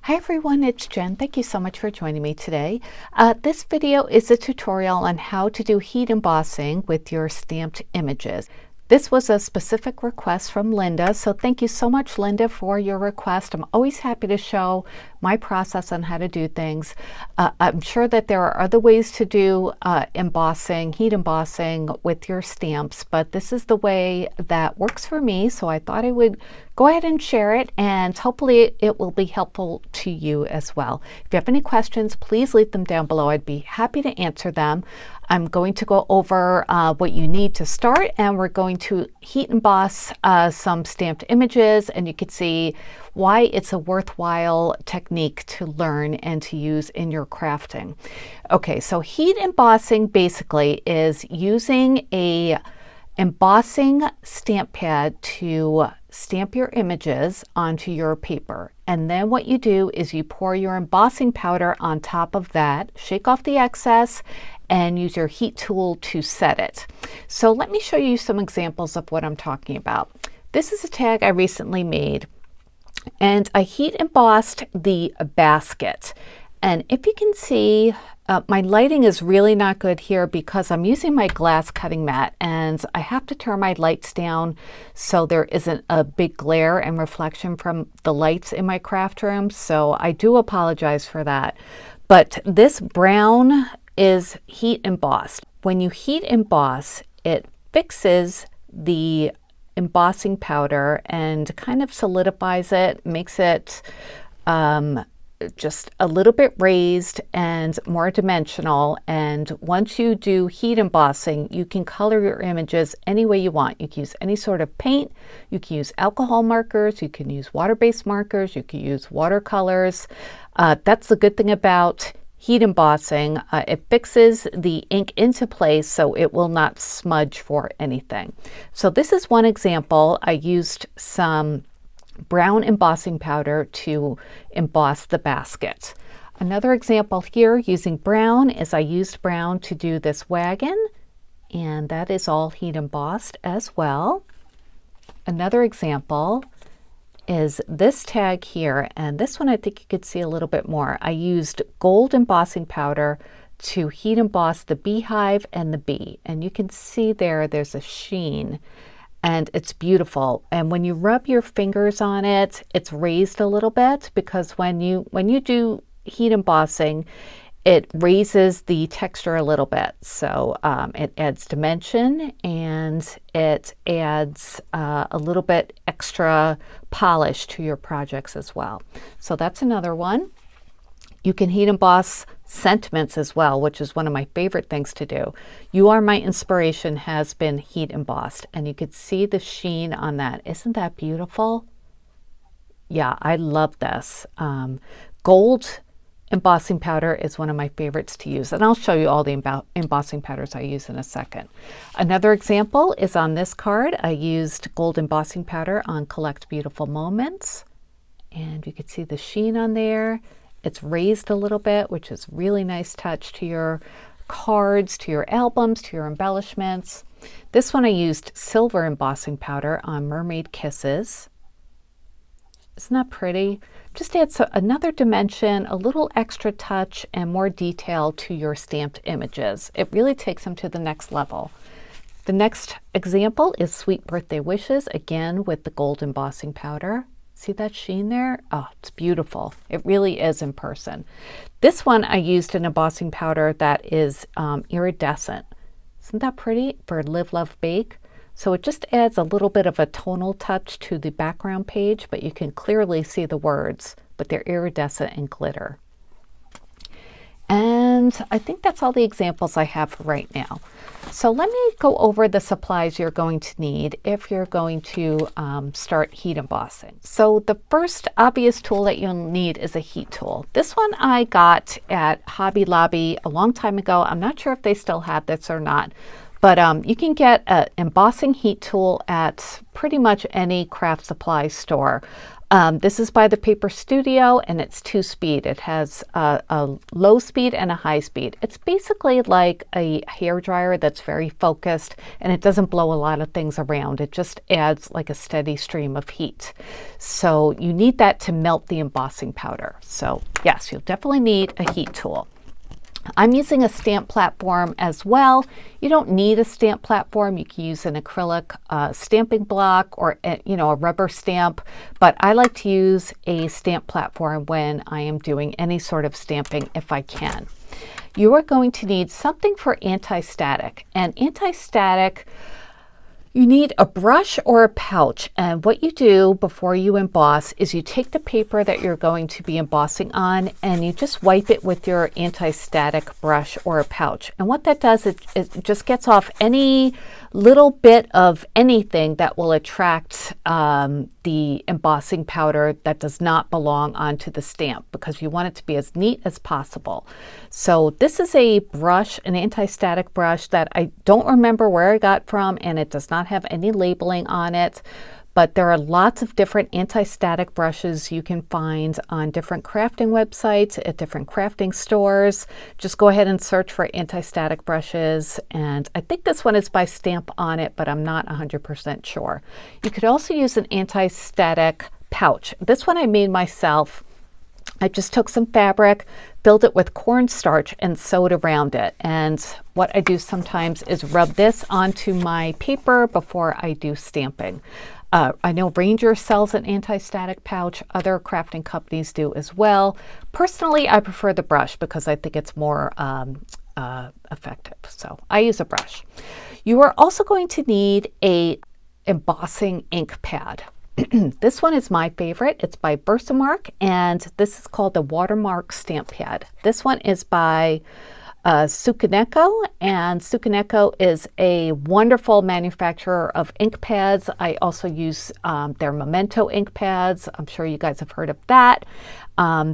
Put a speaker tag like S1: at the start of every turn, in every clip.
S1: Hi everyone, it's Jen. Thank you so much for joining me today. This video is a tutorial on how to do heat embossing with your stamped images. This was a specific request from Linda, so thank you so much, Linda, for your request. I'm always happy to show my process on how to do things. I'm sure that there are other ways to do embossing, heat embossing with your stamps, but this is the way that works for me, so I thought I would go ahead and share it, and hopefully it will be helpful to you as well. If you have any questions, please leave them down below. I'd be happy to answer them. I'm going to go over what you need to start, and we're going to heat emboss some stamped images, and you can see why it's a worthwhile technique to learn and to use in your crafting. Okay, so heat embossing basically is using a embossing stamp pad to stamp your images onto your paper. And then what you do is you pour your embossing powder on top of that, shake off the excess, and use your heat tool to set it. So let me show you some examples of what I'm talking about. This is a tag I recently made, and I heat embossed the basket. And if you can see, my lighting is really not good here because I'm using my glass cutting mat and I have to turn my lights down so there isn't a big glare and reflection from the lights in my craft room. So I do apologize for that. But this brown is heat embossed. When you heat emboss, it fixes the embossing powder and kind of solidifies it, makes it just a little bit raised and more dimensional. And once you do heat embossing, you can color your images any way you want. You can use any sort of paint, you can use alcohol markers, you can use water-based markers, you can use watercolors. That's the good thing about heat embossing. It fixes the ink into place so it will not smudge for anything. So this is one example. I used some brown embossing powder to emboss the basket. Another example here using brown is I used brown to do this wagon, and that is all heat embossed as well. Another example is this tag here, and this one I think you could see a little bit more. I used gold embossing powder to heat emboss the beehive and the bee, and you can see there's a sheen. And it's beautiful. And when you rub your fingers on it, it's raised a little bit because when you do heat embossing, it raises the texture a little bit. So it adds dimension and it adds a little bit extra polish to your projects as well. So that's another one. You can heat emboss sentiments as well, which is one of my favorite things to do. You Are My Inspiration has been heat embossed, and you could see the sheen on that. Isn't that beautiful? Yeah, I love this. Gold embossing powder is one of my favorites to use, and I'll show you all the embossing powders I use in a second. Another example is on this card. I used gold embossing powder on Collect Beautiful Moments, and you could see the sheen on there. It's raised a little bit, which is really nice touch to your cards, to your albums, to your embellishments. This one I used silver embossing powder on Mermaid Kisses. Isn't that pretty? Just adds another dimension, a little extra touch, and more detail to your stamped images. It really takes them to the next level. The next example is Sweet Birthday Wishes, again with the gold embossing powder. See that sheen there? Oh, it's beautiful. It really is in person. This one I used an embossing powder that is iridescent. Isn't that pretty? For Live, Love, Bake. So it just adds a little bit of a tonal touch to the background page, but you can clearly see the words, but they're iridescent and glitter. And I think that's all the examples I have for right now. So let me go over the supplies you're going to need if you're going to start heat embossing. So the first obvious tool that you'll need is a heat tool. This one I got at Hobby Lobby a long time ago. I'm not sure if they still have this or not, but you can get an embossing heat tool at pretty much any craft supply store. This is by the Paper Studio, and it's 2-speed. It has a low speed and a high speed. It's basically like a hair dryer that's very focused, and it doesn't blow a lot of things around. It just adds like a steady stream of heat. So you need that to melt the embossing powder. So yes, you'll definitely need a heat tool. I'm using a stamp platform as well. You don't need a stamp platform. You can use an acrylic stamping block or a rubber stamp, but I like to use a stamp platform when I am doing any sort of stamping if I can. You are going to need something for anti-static, and anti-static, you need a brush or a pouch, and what you do before you emboss is you take the paper that you're going to be embossing on and you just wipe it with your anti-static brush or a pouch. And what that does, it just gets off any little bit of anything that will attract the embossing powder that does not belong onto the stamp, because you want it to be as neat as possible. So this is a brush, an anti-static brush that I don't remember where I got from, and it does not have any labeling on it. But there are lots of different anti-static brushes you can find on different crafting websites, at different crafting stores. Just go ahead and search for anti-static brushes. And I think this one is by Stamp On It, but I'm not 100% sure. You could also use an anti-static pouch. This one I made myself. I just took some fabric, filled it with cornstarch, and sewed around it. And what I do sometimes is rub this onto my paper before I do stamping. I know Ranger sells an anti-static pouch. Other crafting companies do as well. Personally, I prefer the brush because I think it's more effective. So I use a brush. You are also going to need a embossing ink pad. This one is my favorite. It's by Versamark, and this is called the Watermark Stamp Pad. This one is by Sukaneko, and Sukaneko is a wonderful manufacturer of ink pads. I also use their Memento ink pads. I'm sure you guys have heard of that.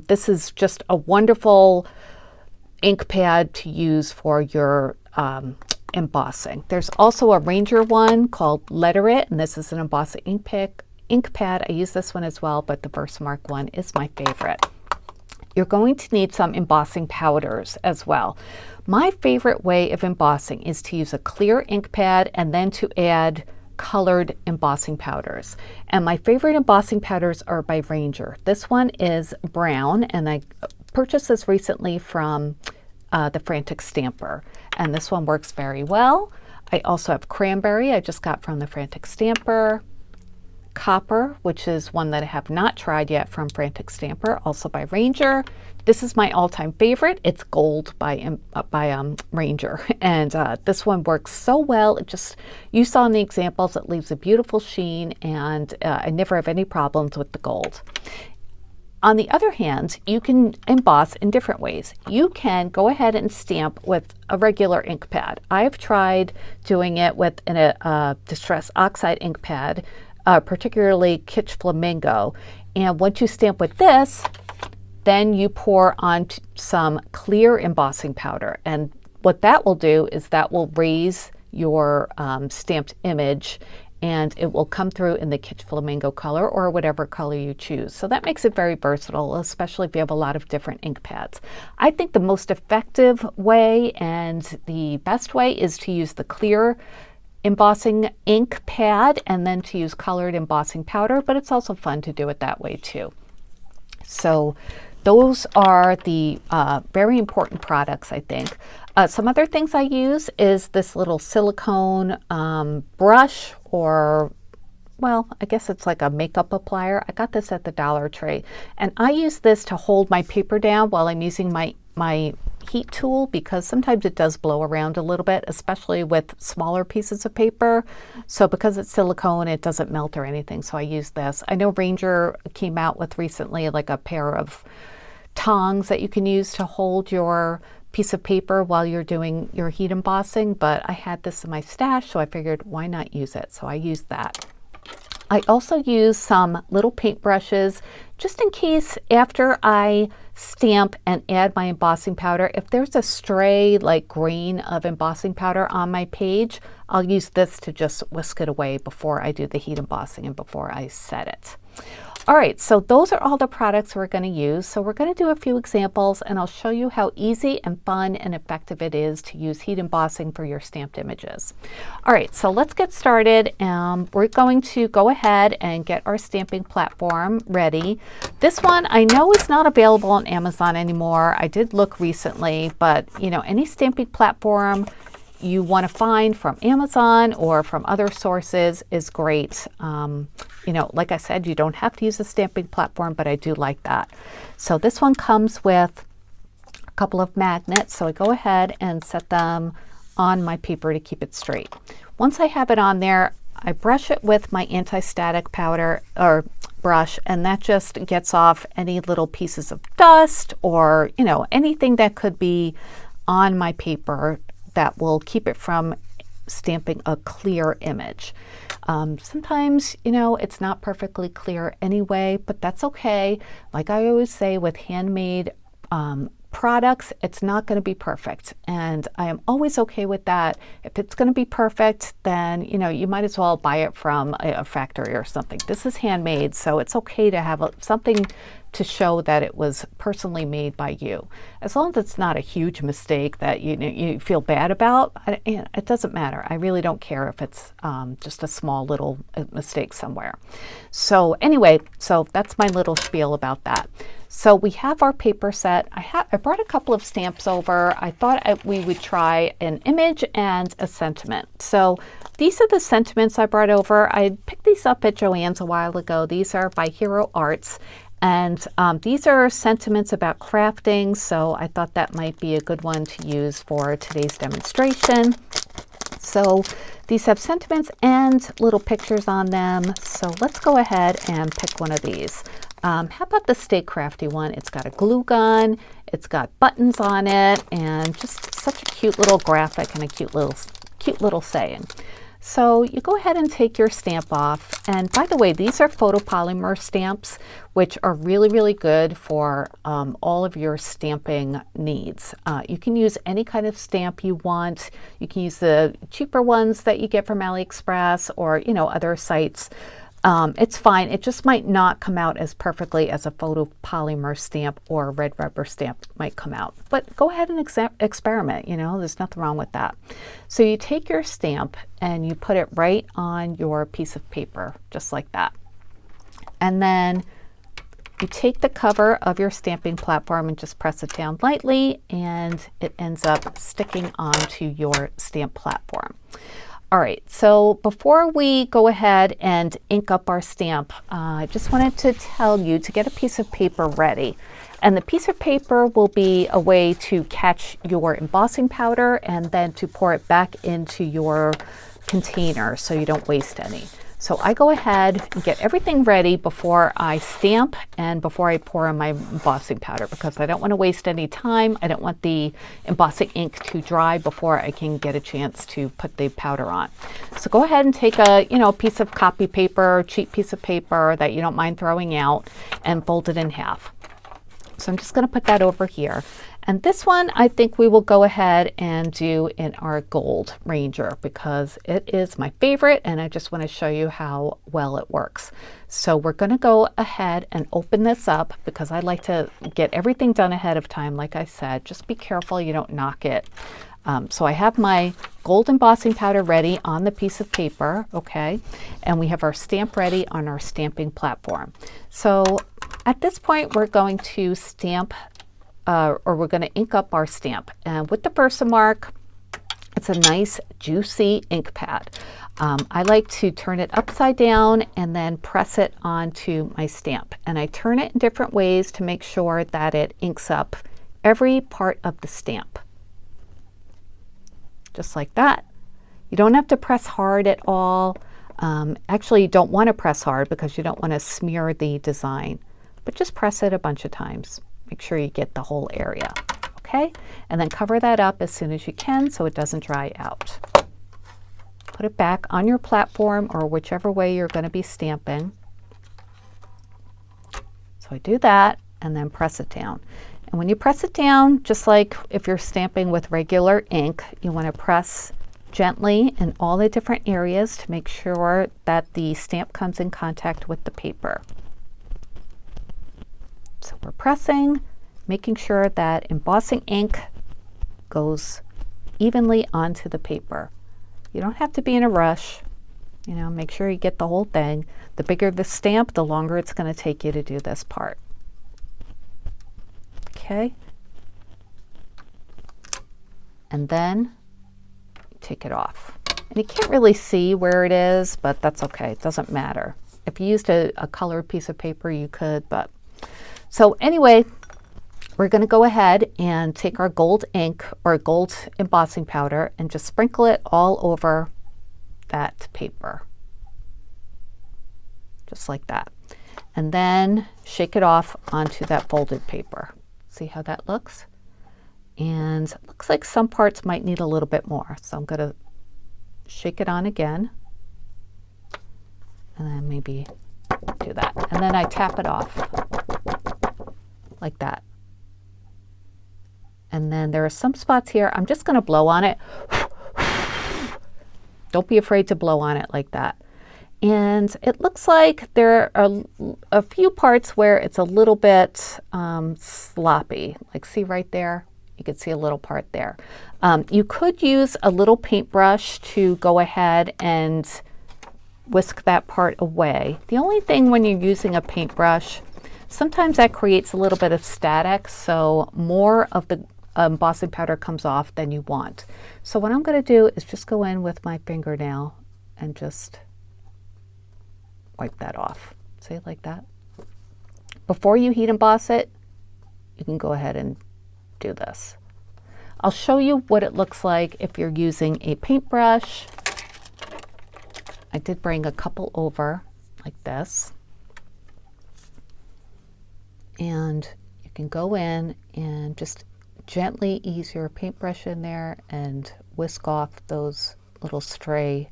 S1: This is just a wonderful ink pad to use for your embossing. There's also a Ranger one called Letter It, and this is an embossing ink pad. I use this one as well, but the Versamark one is my favorite. You're going to need some embossing powders as well. My favorite way of embossing is to use a clear ink pad and then to add colored embossing powders. And my favorite embossing powders are by Ranger. This one is brown, and I purchased this recently from the Frantic Stamper. And this one works very well. I also have cranberry I just got from the Frantic Stamper. Copper, which is one that I have not tried yet from Frantic Stamper, also by Ranger. This is my all-time favorite. It's gold by Ranger, and this one works so well. It just, you saw in the examples, it leaves a beautiful sheen, and I never have any problems with the gold. On the other hand, you can emboss in different ways. You can go ahead and stamp with a regular ink pad. I've tried doing it with a Distress Oxide ink pad, particularly Kitsch Flamingo. And once you stamp with this, then you pour on some clear embossing powder. And what that will do is that will raise your stamped image, and it will come through in the Kitsch Flamingo color or whatever color you choose. So that makes it very versatile, especially if you have a lot of different ink pads. I think the most effective way and the best way is to use the clear embossing ink pad and then to use colored embossing powder, but it's also fun to do it that way too. So those are the very important products, I think. Some other things I use is this little silicone brush, or, well, I guess it's like a makeup applier. I got this at the Dollar Tree, and I use this to hold my paper down while I'm using my heat tool, because sometimes it does blow around a little bit, especially with smaller pieces of paper. So because it's silicone, it doesn't melt or anything, so I use this. I know Ranger came out with recently like a pair of tongs that you can use to hold your piece of paper while you're doing your heat embossing, but I had this in my stash, so I figured why not use it, so I used that. I also use some little paint brushes just in case after I stamp and add my embossing powder, if there's a stray like grain of embossing powder on my page, I'll use this to just whisk it away before I do the heat embossing and before I set it. All right, so those are all the products we're going to use. So we're going to do a few examples and I'll show you how easy and fun and effective it is to use heat embossing for your stamped images. All right, so let's get started. We're going to go ahead and get our stamping platform ready. This one I know is not available on Amazon anymore. I did look recently, but you know, any stamping platform you want to find from Amazon or from other sources is great. You know, like I said, you don't have to use a stamping platform, but I do like that. So this one comes with a couple of magnets. So I go ahead and set them on my paper to keep it straight. Once I have it on there, I brush it with my anti-static powder or brush, and that just gets off any little pieces of dust or, you know, anything that could be on my paper that will keep it from stamping a clear image. Sometimes, you know, it's not perfectly clear anyway, but that's okay. Like I always say with handmade products, it's not going to be perfect. And I am always okay with that. If it's going to be perfect, then, you know, you might as well buy it from a factory or something. This is handmade, so it's okay to have something to show that it was personally made by you. As long as it's not a huge mistake that you feel bad about, it doesn't matter. I really don't care if it's just a small little mistake somewhere. So anyway, so that's my little spiel about that. So we have our paper set. I brought a couple of stamps over. I thought we would try an image and a sentiment. So these are the sentiments I brought over. I picked these up at Joann's a while ago. These are by Hero Arts. And these are sentiments about crafting, so I thought that might be a good one to use for today's demonstration. So these have sentiments and little pictures on them. So let's go ahead and pick one of these. How about the Stay Crafty one? It's got a glue gun, it's got buttons on it, and just such a cute little graphic and a cute little saying. So you go ahead and take your stamp off. And by the way, these are photopolymer stamps, which are really, really good for all of your stamping needs. You can use any kind of stamp you want. You can use the cheaper ones that you get from AliExpress or, you know, other sites. It's fine. It just might not come out as perfectly as a photopolymer stamp or a red rubber stamp might come out. But go ahead and experiment, you know, there's nothing wrong with that. So you take your stamp and you put it right on your piece of paper, just like that. And then you take the cover of your stamping platform and just press it down lightly, and it ends up sticking onto your stamp platform. All right, so before we go ahead and ink up our stamp, I just wanted to tell you to get a piece of paper ready. And the piece of paper will be a way to catch your embossing powder and then to pour it back into your container so you don't waste any. So I go ahead and get everything ready before I stamp and before I pour in my embossing powder, because I don't want to waste any time. I don't want the embossing ink to dry before I can get a chance to put the powder on. So go ahead and take a piece of copy paper, cheap piece of paper that you don't mind throwing out, and fold it in half. So I'm just going to put that over here. And this one, I think we will go ahead and do in our Gold Ranger because it is my favorite and I just want to show you how well it works. So we're going to go ahead and open this up because I like to get everything done ahead of time. Like I said, just be careful you don't knock it. So I have my gold embossing powder ready on the piece of paper, okay? And we have our stamp ready on our stamping platform. So at this point, we're going to stamp or we're going to ink up our stamp. And with the Versamark, it's a nice juicy ink pad. I like to turn it upside down and then press it onto my stamp. And I turn it in different ways to make sure that it inks up every part of the stamp. Just like that. You don't have to press hard at all. Actually, you don't want to press hard because you don't want to smear the design, but just press it a bunch of times. Make sure you get the whole area, okay? And then cover that up as soon as you can so it doesn't dry out. Put it back on your platform or whichever way you're going to be stamping. So I do that and then press it down. And when you press it down, just like if you're stamping with regular ink, you want to press gently in all the different areas to make sure that the stamp comes in contact with the paper. So we're pressing, making sure that embossing ink goes evenly onto the paper. You don't have to be in a rush. You know, make sure you get the whole thing. The bigger the stamp, the longer it's going to take you to do this part. Okay. And then take it off. And you can't really see where it is, but that's okay. It doesn't matter. If you used a colored piece of paper, you could, but. So anyway, we're going to go ahead and take our gold ink or gold embossing powder and just sprinkle it all over that paper. Just like that. And then shake it off onto that folded paper. See how that looks? And it looks like some parts might need a little bit more. So I'm going to shake it on again. And then maybe do that. And then I tap it off like that. And then there are some spots here. I'm just going to blow on it. Don't be afraid to blow on it like that. And it looks like there are a few parts where it's a little bit sloppy. Like see right there? You can see a little part there. You could use a little paintbrush to go ahead and whisk that part away. The only thing when you're using a paintbrush, sometimes that creates a little bit of static, so more of the embossing powder comes off than you want. So what I'm going to do is just go in with my fingernail and just wipe that off. See, like that. Before you heat emboss it, you can go ahead and do this. I'll show you what it looks like if you're using a paintbrush. I did bring a couple over like this. And you can go in and just gently ease your paintbrush in there and whisk off those little stray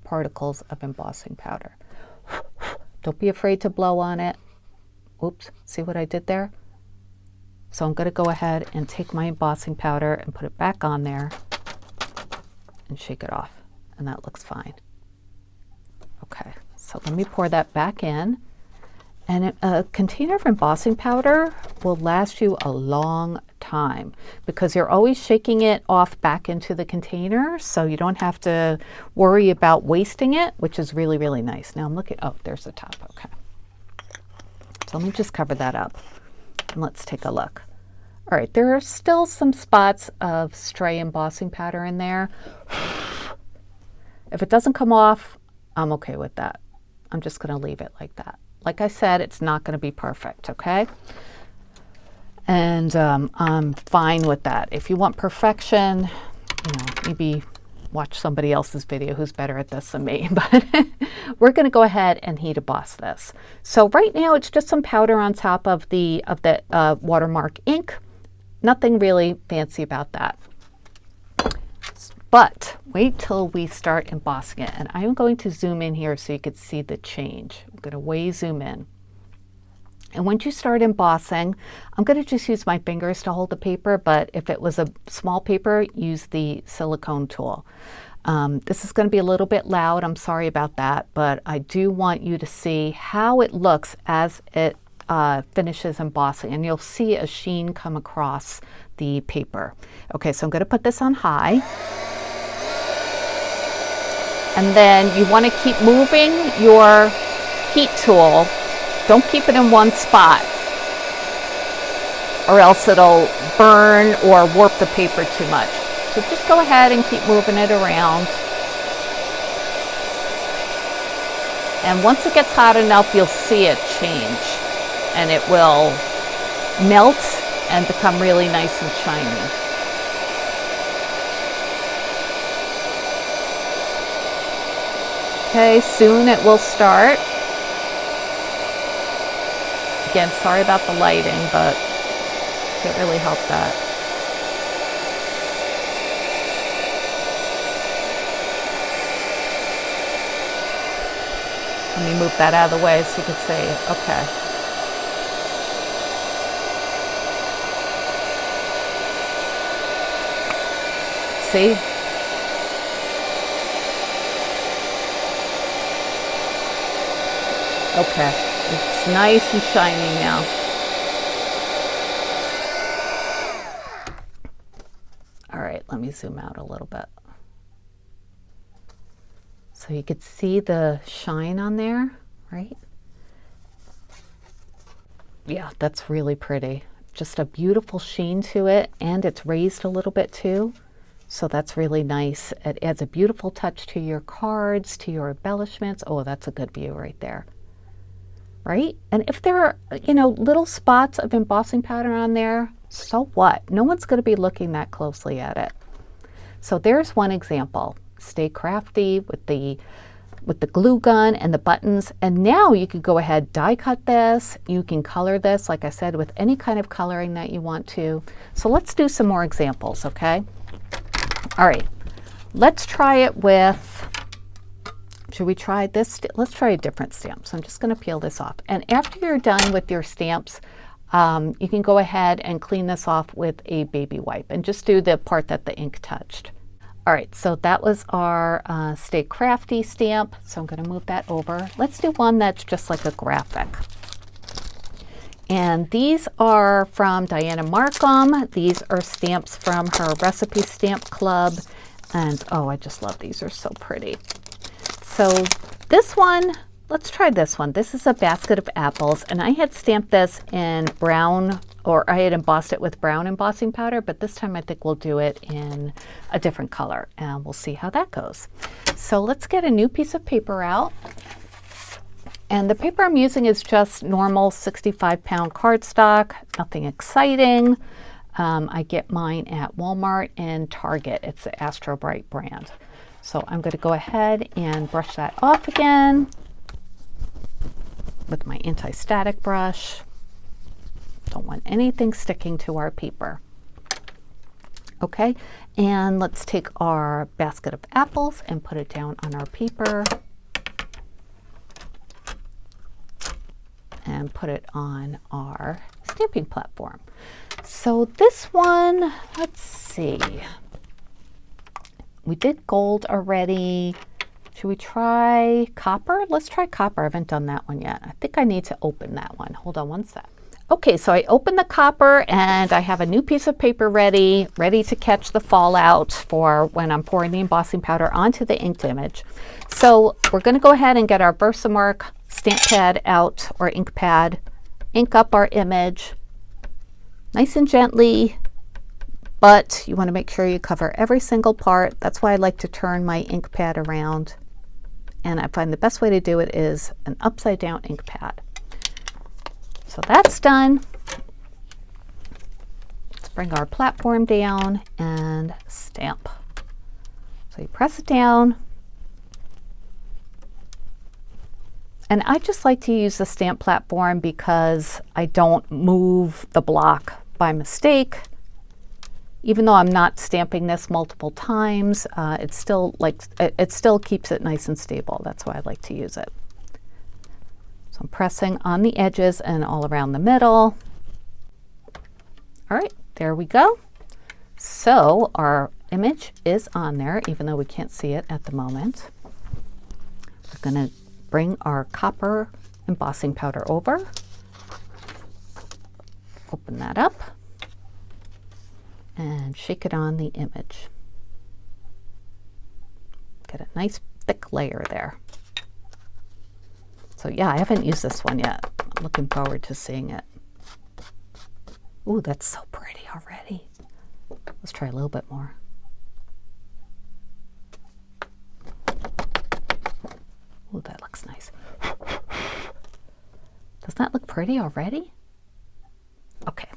S1: particles of embossing powder. Don't be afraid to blow on it. Oops, see what I did there? So I'm going to go ahead and take my embossing powder and put it back on there and shake it off. And that looks fine. Okay, so let me pour that back in. And a container of embossing powder will last you a long time because you're always shaking it off back into the container, so you don't have to worry about wasting it, which is really, really nice. Now I'm looking, oh, there's the top, okay. So let me just cover that up and let's take a look. All right, there are still some spots of stray embossing powder in there. If it doesn't come off, I'm okay with that. I'm just gonna leave it like that. Like I said, it's not going to be perfect, okay? And I'm fine with that. If you want perfection, you know, maybe watch somebody else's video who's better at this than me. But we're going to go ahead and heat emboss this. So right now, it's just some powder on top of the watermark ink. Nothing really fancy about that. But wait till we start embossing it. And I'm going to zoom in here so you can see the change. I'm going to way zoom in. And once you start embossing, I'm going to just use my fingers to hold the paper, but if it was a small paper, use the silicone tool. This is going to be a little bit loud. I'm sorry about that, but I do want you to see how it looks as it finishes embossing. And you'll see a sheen come across the paper. Okay, so I'm going to put this on high. And then you want to keep moving your heat tool. Don't keep it in one spot, or else it'll burn or warp the paper too much. So just go ahead and keep moving it around. And once it gets hot enough, you'll see it change. And it will melt and become really nice and shiny. Okay, soon it will start. Again, sorry about the lighting, but can't really help that. Let me move that out of the way so you can see. Okay. See? Okay, it's nice and shiny now. Let me zoom out a little bit. So you could see the shine on there, right? Yeah, that's really pretty. Just a beautiful sheen to it, and it's raised a little bit too. So that's really nice. It adds a beautiful touch to your cards, to your embellishments. Oh, that's a good view right there. Right? And if there are, you know, little spots of embossing powder on there, so what? No one's going to be looking that closely at it. So there's one example. Stay crafty with the glue gun and the buttons. And now you could go ahead, die cut this. You can color this, like I said, with any kind of coloring that you want to. So let's do some more examples, okay? All right, let's try it with, should we try this? Let's try a different stamp. So I'm just going to peel this off. And after you're done with your stamps, you can go ahead and clean this off with a baby wipe and just do the part that the ink touched. All right, so that was our Stay Crafty stamp. So I'm going to move that over. Let's do one that's just like a graphic. And these are from Diana Markham. These are stamps from her Recipe Stamp Club. And oh, I just love these. They're so pretty. So this one, let's try this one. This is a basket of apples. And I had stamped this in brown, or I had embossed it with brown embossing powder, but this time I think we'll do it in a different color. And we'll see how that goes. So let's get a new piece of paper out. And the paper I'm using is just normal 65-pound cardstock, nothing exciting. I get mine at Walmart and Target. It's the Astro Bright brand. So I'm going to go ahead and brush that off again with my anti-static brush. Don't want anything sticking to our paper. Okay, and let's take our basket of apples and put it down on our paper. And put it on our stamping platform. So this one, let's see. We did gold already. Should we try copper? Let's try copper. I haven't done that one yet. I think I need to open that one. Hold on one sec. Okay, so I opened the copper and I have a new piece of paper ready to catch the fallout for when I'm pouring the embossing powder onto the inked image. So we're going to go ahead and get our Versamark stamp pad out, or ink pad, ink up our image nice and gently, but you want to make sure you cover every single part. That's why I like to turn my ink pad around, and I find the best way to do it is an upside down ink pad. So that's done. Let's bring our platform down and stamp. So you press it down. And I just like to use the stamp platform because I don't move the block by mistake. Even though I'm not stamping this multiple times, it still keeps it nice and stable. That's why I like to use it. So I'm pressing on the edges and all around the middle. All right, there we go. So our image is on there, even though we can't see it at the moment. We're going to bring our copper embossing powder over, open that up, and shake it on the image. Get a nice thick layer there. So yeah, I haven't used this one yet. I'm looking forward to seeing it. Ooh, that's so pretty already. Let's try a little bit more. Ooh, that looks nice. Doesn't that look pretty already? Okay,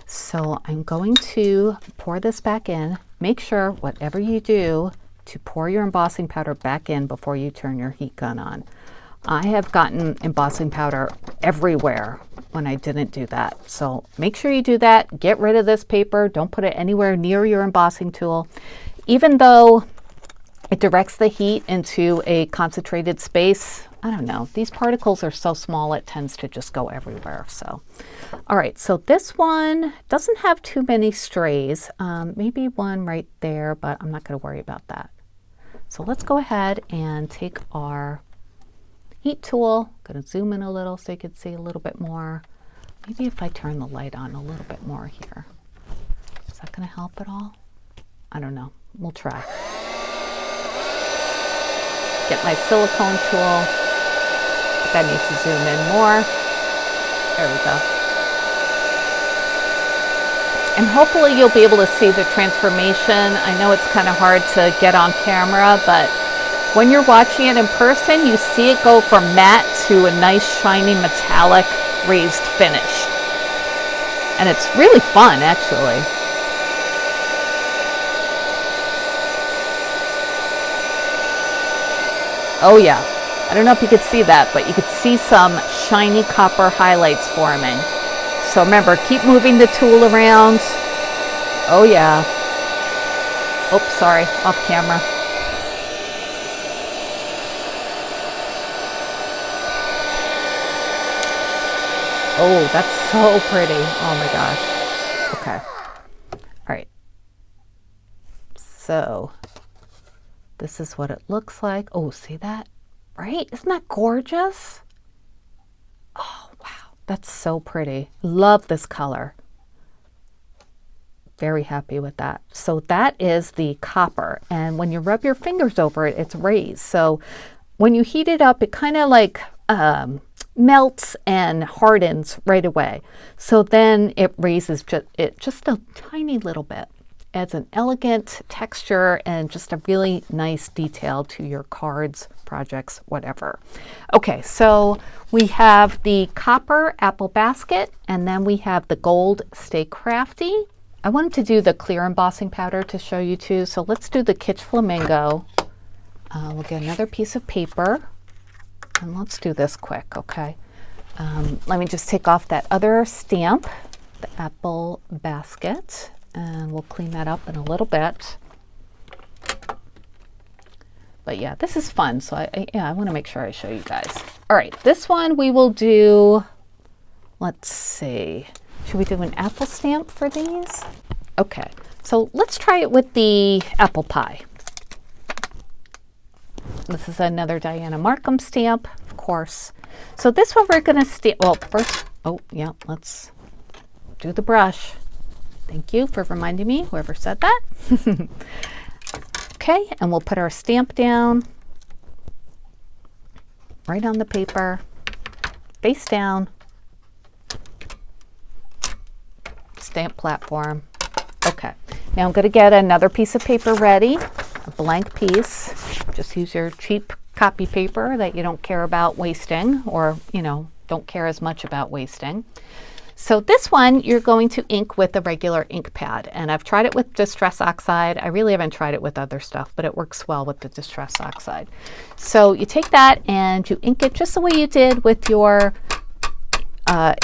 S1: so I'm going to pour this back in. Make sure, whatever you do, to pour your embossing powder back in before you turn your heat gun on. I have gotten embossing powder everywhere when I didn't do that. So make sure you do that. Get rid of this paper. Don't put it anywhere near your embossing tool. Even though it directs the heat into a concentrated space, I don't know. These particles are so small, it tends to just go everywhere. So, all right, so this one doesn't have too many strays. Maybe one right there, but I'm not going to worry about that. So let's go ahead and take our heat tool. I'm going to zoom in a little so you can see a little bit more. Maybe if I turn the light on a little bit more here. Is that going to help at all? I don't know. We'll try. Get my silicone tool. I think I need to zoom in more. There we go. And hopefully you'll be able to see the transformation. I know it's kind of hard to get on camera, but when you're watching it in person, you see it go from matte to a nice shiny metallic raised finish. And it's really fun, actually. Oh yeah, I don't know if you could see that, but you could see some shiny copper highlights forming. So remember, keep moving the tool around. Oh yeah. Oops, sorry, off camera. Oh, that's so pretty. Oh my gosh. Okay. All right. So this is what it looks like. Oh, see that? Right? Isn't that gorgeous? Oh, wow. That's so pretty. Love this color. Very happy with that. So that is the copper. And when you rub your fingers over it, it's raised. So when you heat it up, it kind of like melts and hardens right away. So then it raises it just a tiny little bit. Adds an elegant texture and just a really nice detail to your cards, projects, whatever. Okay, so we have the copper apple basket, and then we have the gold Stay Crafty. I wanted to do the clear embossing powder to show you too, so let's do the Kitsch Flamingo. We'll get another piece of paper, and let's do this quick, okay? Let me just take off that other stamp, the apple basket. And we'll clean that up in a little bit. But yeah, this is fun. So I want to make sure I show you guys. All right, this one we will do, let's see. Should we do an apple stamp for these? Okay, so let's try it with the apple pie. This is another Diana Markham stamp, of course. So this one we're going to stamp, well, first, oh yeah, let's do the brush. Thank you for reminding me, whoever said that. Okay, and we'll put our stamp down right on the paper, face down, stamp platform. Okay, now I'm going to get another piece of paper ready, a blank piece. Just use your cheap copy paper that you don't care about wasting, or, you know, don't care as much about wasting. So this one, you're going to ink with a regular ink pad, and I've tried it with Distress Oxide. I really haven't tried it with other stuff, but it works well with the Distress Oxide. So you take that and you ink it just the way you did with your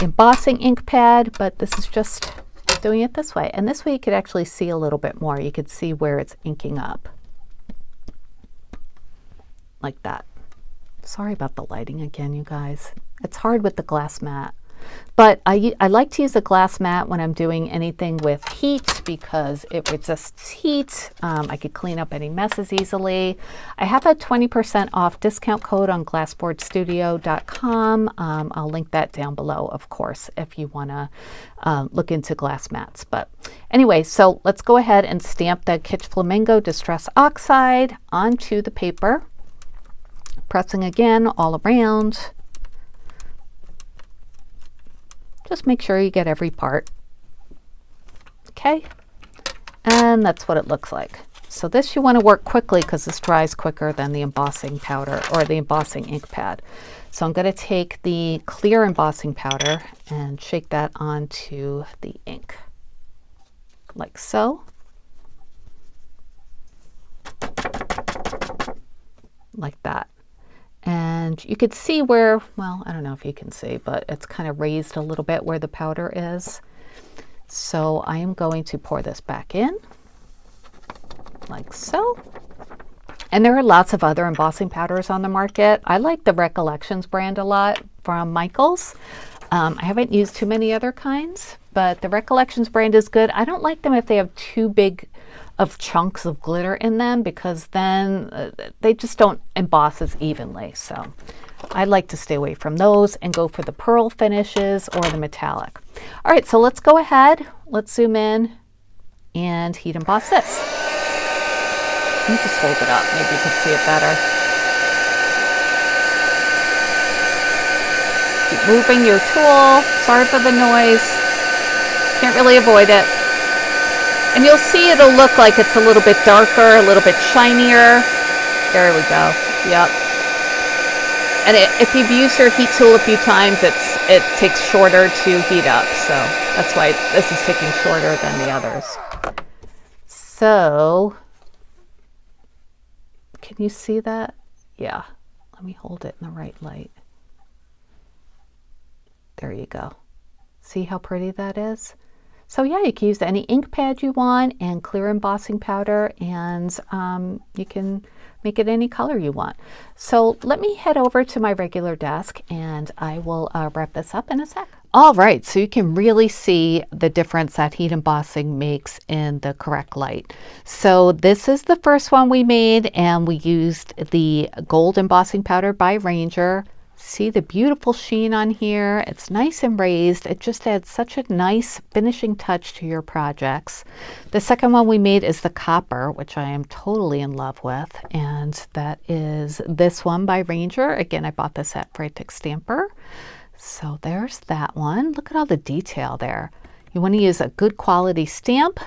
S1: embossing ink pad, but this is just doing it this way. And this way you could actually see a little bit more. You could see where it's inking up. Like that. Sorry about the lighting again, you guys. It's hard with the glass mat. But I like to use a glass mat when I'm doing anything with heat because it resists heat. I could clean up any messes easily. I have a 20% off discount code on glassboardstudio.com. I'll link that down below, of course, if you want to look into glass mats. But anyway, so let's go ahead and stamp the Kitsch Flamingo Distress Oxide onto the paper. Pressing again all around. Just make sure you get every part. Okay, and that's what it looks like. So this you want to work quickly because this dries quicker than the embossing powder or the embossing ink pad. So I'm going to take the clear embossing powder and shake that onto the ink, like so. Like that. And you could see where, well, I don't know if you can see, but it's kind of raised a little bit where the powder is. So I am going to pour this back in, like so. And there are lots of other embossing powders on the market. I like the Recollections brand a lot from Michaels. I haven't used too many other kinds, but the Recollections brand is good. I don't like them if they have too big of chunks of glitter in them because then they just don't emboss as evenly. So I like to stay away from those and go for the pearl finishes or the metallic. All right, so let's go ahead. Let's zoom in and heat emboss this. Let me just hold it up. Maybe you can see it better. Keep moving your tool. Sorry for the noise. Can't really avoid it. And you'll see it'll look like it's a little bit darker, a little bit shinier. There we go. Yep. And if you've used your heat tool a few times, it takes shorter to heat up. So that's why this is taking shorter than the others. So, can you see that? Yeah. Let me hold it in the right light. There you go. See how pretty that is? So yeah, you can use any ink pad you want and clear embossing powder, and you can make it any color you want. So let me head over to my regular desk and I will wrap this up in a sec. All right, so you can really see the difference that heat embossing makes in the correct light. So this is the first one we made, and we used the gold embossing powder by Ranger. See the beautiful sheen on here. It's nice and raised. It just adds such a nice finishing touch to your projects. The second one we made is the copper, which I am totally in love with, and that is this one by Ranger. Again, I bought this at Frantic Stamper. So there's that one. Look at all the detail there. You want to use a good quality stamp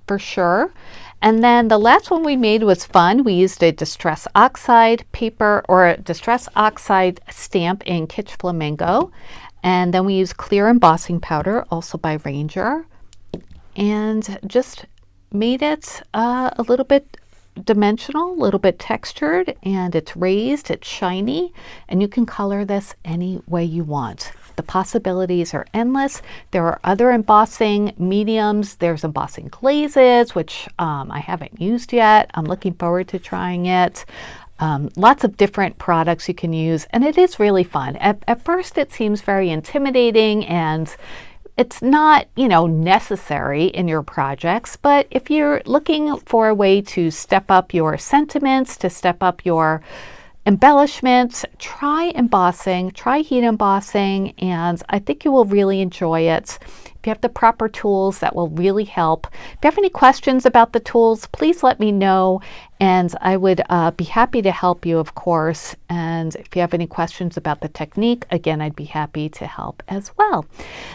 S1: for sure. And then the last one we made was fun. We used a Distress Oxide paper, or a Distress Oxide stamp in Kitsch Flamingo. And then we used clear embossing powder, also by Ranger. And just made it a little bit dimensional, a little bit textured, and it's raised, it's shiny, and you can color this any way you want. The possibilities are endless. There are other embossing mediums. There's embossing glazes, which I haven't used yet. I'm looking forward to trying it. Lots of different products you can use, and it is really fun. At first it seems very intimidating, and it's not, necessary in your projects, but if you're looking for a way to step up your sentiments, to step up your embellishments, try embossing, try heat embossing, and I think you will really enjoy it. If you have the proper tools, that will really help. If you have any questions about the tools, please let me know, and I would be happy to help you, of course. And if you have any questions about the technique, again, I'd be happy to help as well.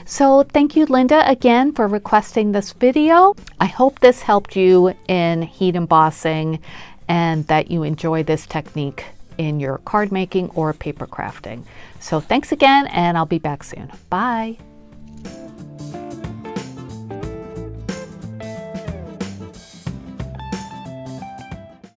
S1: So thank you, Linda, again for requesting this video. I hope this helped you in heat embossing and that you enjoy this technique in your card making or paper crafting. So thanks again, and I'll be back soon. Bye.